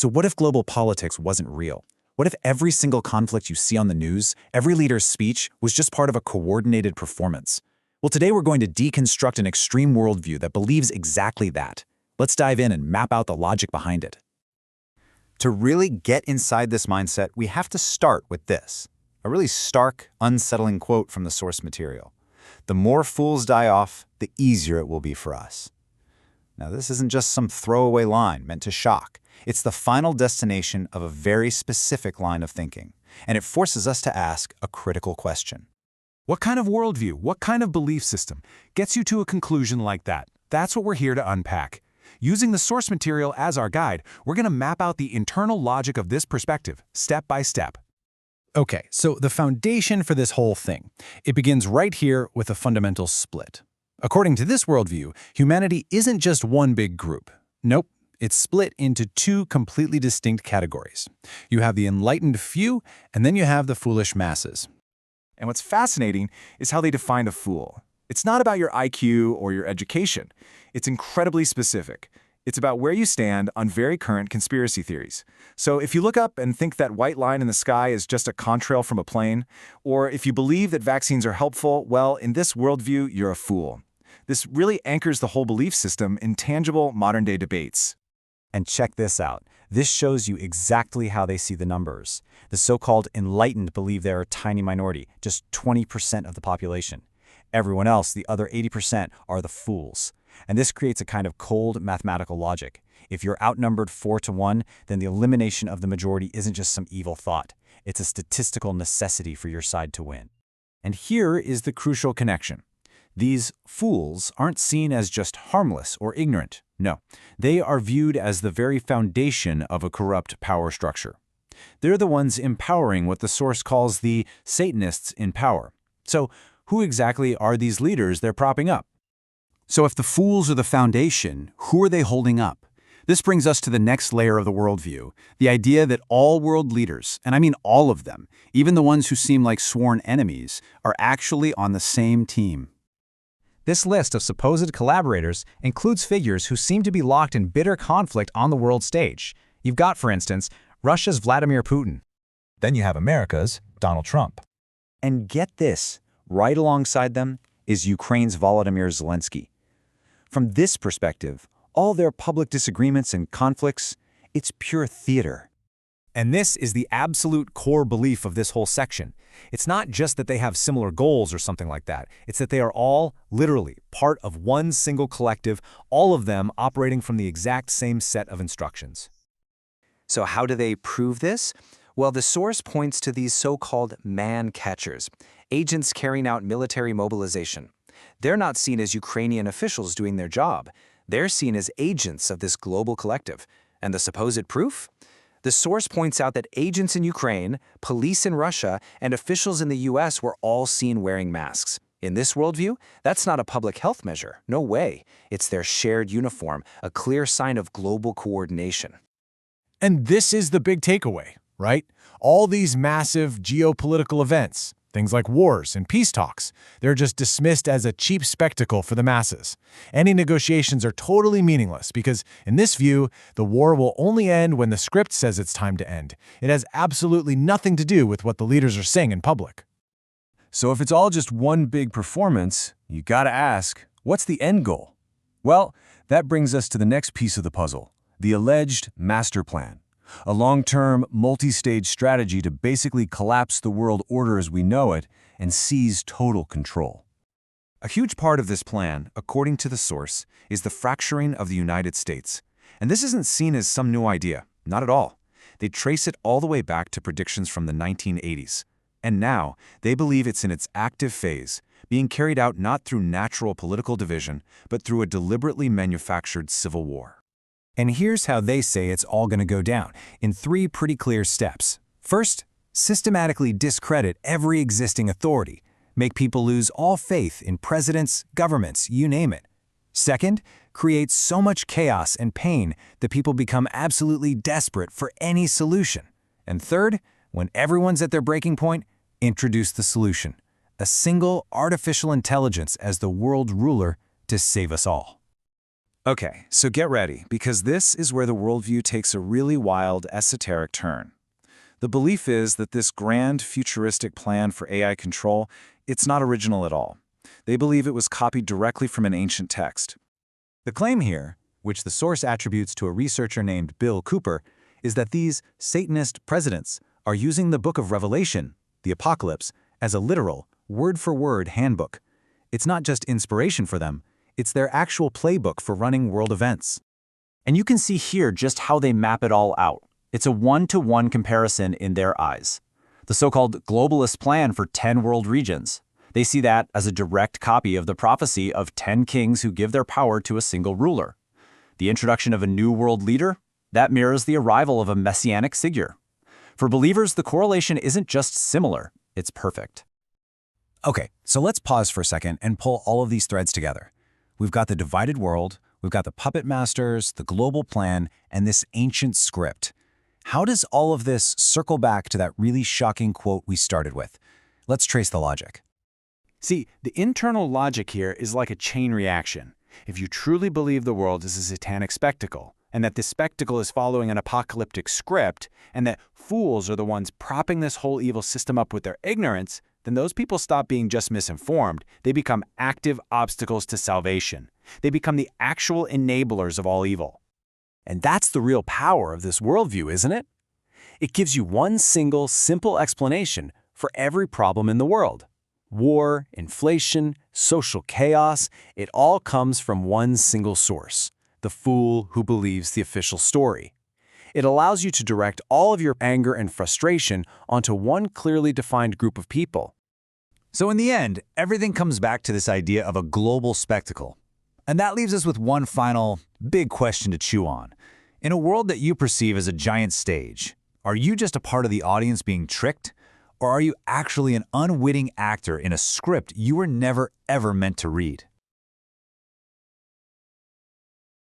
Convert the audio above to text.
So what if global politics wasn't real? What if every single conflict you see on the news, every leader's speech, was just part of a coordinated performance? Well, today we're going to deconstruct an extreme worldview that believes exactly that. Let's dive in and map out the logic behind it. To really get inside this mindset, we have to start with this, a really stark, unsettling quote from the source material. The more fools die off, the easier it will be for us. Now, this isn't just some throwaway line meant to shock. It's the final destination of a very specific line of thinking, and it forces us to ask a critical question. What kind of worldview, what kind of belief system gets you to a conclusion like that? That's what we're here to unpack. Using the source material as our guide, we're going to map out the internal logic of this perspective, step by step. Okay, so the foundation for this whole thing, it begins right here with a fundamental split. According to this worldview, humanity isn't just one big group. Nope, it's split into two completely distinct categories. You have the enlightened few, and then you have the foolish masses. And what's fascinating is how they define a fool. It's not about your IQ or your education. It's incredibly specific. It's about where you stand on very current conspiracy theories. So if you look up and think that white line in the sky is just a contrail from a plane, or if you believe that vaccines are helpful, well, in this worldview, you're a fool. This really anchors the whole belief system in tangible modern-day debates. And check this out. This shows you exactly how they see the numbers. The so-called enlightened believe they're a tiny minority, just 20% of the population. Everyone else, the other 80%, are the fools. And this creates a kind of cold mathematical logic. If you're outnumbered 4-1, then the elimination of the majority isn't just some evil thought. It's a statistical necessity for your side to win. And here is the crucial connection. These fools aren't seen as just harmless or ignorant. No, they are viewed as the very foundation of a corrupt power structure. They're the ones empowering what the source calls the Satanists in power. So, who exactly are these leaders they're propping up? So if the fools are the foundation, who are they holding up? This brings us to the next layer of the worldview, the idea that all world leaders, and I mean all of them, even the ones who seem like sworn enemies, are actually on the same team. This list of supposed collaborators includes figures who seem to be locked in bitter conflict on the world stage. You've got, for instance, Russia's Vladimir Putin. Then you have America's Donald Trump. And get this, right alongside them is Ukraine's Volodymyr Zelensky. From this perspective, all their public disagreements and conflicts, it's pure theater. And this is the absolute core belief of this whole section. It's not just that they have similar goals or something like that. It's that they are all, literally, part of one single collective, all of them operating from the exact same set of instructions. So how do they prove this? Well, the source points to these so-called man-catchers, agents carrying out military mobilization. They're not seen as Ukrainian officials doing their job. They're seen as agents of this global collective. And the supposed proof? The source points out that agents in Ukraine, police in Russia, and officials in the US were all seen wearing masks. In this worldview, that's not a public health measure. No way. It's their shared uniform, a clear sign of global coordination. And this is the big takeaway, right? All these massive geopolitical events, things like wars and peace talks, they're just dismissed as a cheap spectacle for the masses. Any negotiations are totally meaningless because, in this view, the war will only end when the script says it's time to end. It has absolutely nothing to do with what the leaders are saying in public. So if it's all just one big performance, you gotta ask, what's the end goal? Well, that brings us to the next piece of the puzzle, the alleged master plan. A long-term, multi-stage strategy to basically collapse the world order as we know it and seize total control. A huge part of this plan, according to the source, is the fracturing of the United States. And this isn't seen as some new idea, not at all. They trace it all the way back to predictions from the 1980s. And now, they believe it's in its active phase, being carried out not through natural political division, but through a deliberately manufactured civil war. And here's how they say it's all going to go down, in 3 pretty clear steps. First, systematically discredit every existing authority. Make people lose all faith in presidents, governments, you name it. Second, create so much chaos and pain that people become absolutely desperate for any solution. And third, when everyone's at their breaking point, introduce the solution. A single artificial intelligence as the world ruler to save us all. Okay, so get ready, because this is where the worldview takes a really wild, esoteric turn. The belief is that this grand, futuristic plan for AI control, it's not original at all. They believe it was copied directly from an ancient text. The claim here, which the source attributes to a researcher named Bill Cooper, is that these Satanist presidents are using the Book of Revelation, the Apocalypse, as a literal, word-for-word handbook. It's not just inspiration for them, it's their actual playbook for running world events. And you can see here just how they map it all out. It's a one-to-one comparison in their eyes. The so-called globalist plan for 10 world regions. They see that as a direct copy of the prophecy of 10 kings who give their power to a single ruler. The introduction of a new world leader, that mirrors the arrival of a messianic figure. For believers, the correlation isn't just similar, it's perfect. Okay, so let's pause for a second and pull all of these threads together. We've got the divided world, we've got the puppet masters, the global plan, and this ancient script. How does all of this circle back to that really shocking quote we started with? Let's trace the logic. See, the internal logic here is like a chain reaction. If you truly believe the world is a satanic spectacle, and that this spectacle is following an apocalyptic script, and that fools are the ones propping this whole evil system up with their ignorance, then those people stop being just misinformed. They become active obstacles to salvation. They become the actual enablers of all evil. And that's the real power of this worldview, isn't it? It gives you one single, simple explanation for every problem in the world. War, inflation, social chaos, it all comes from one single source, the fool who believes the official story. It allows you to direct all of your anger and frustration onto one clearly defined group of people. So in the end, everything comes back to this idea of a global spectacle. And that leaves us with one final, big question to chew on. In a world that you perceive as a giant stage, are you just a part of the audience being tricked? Or are you actually an unwitting actor in a script you were never ever meant to read?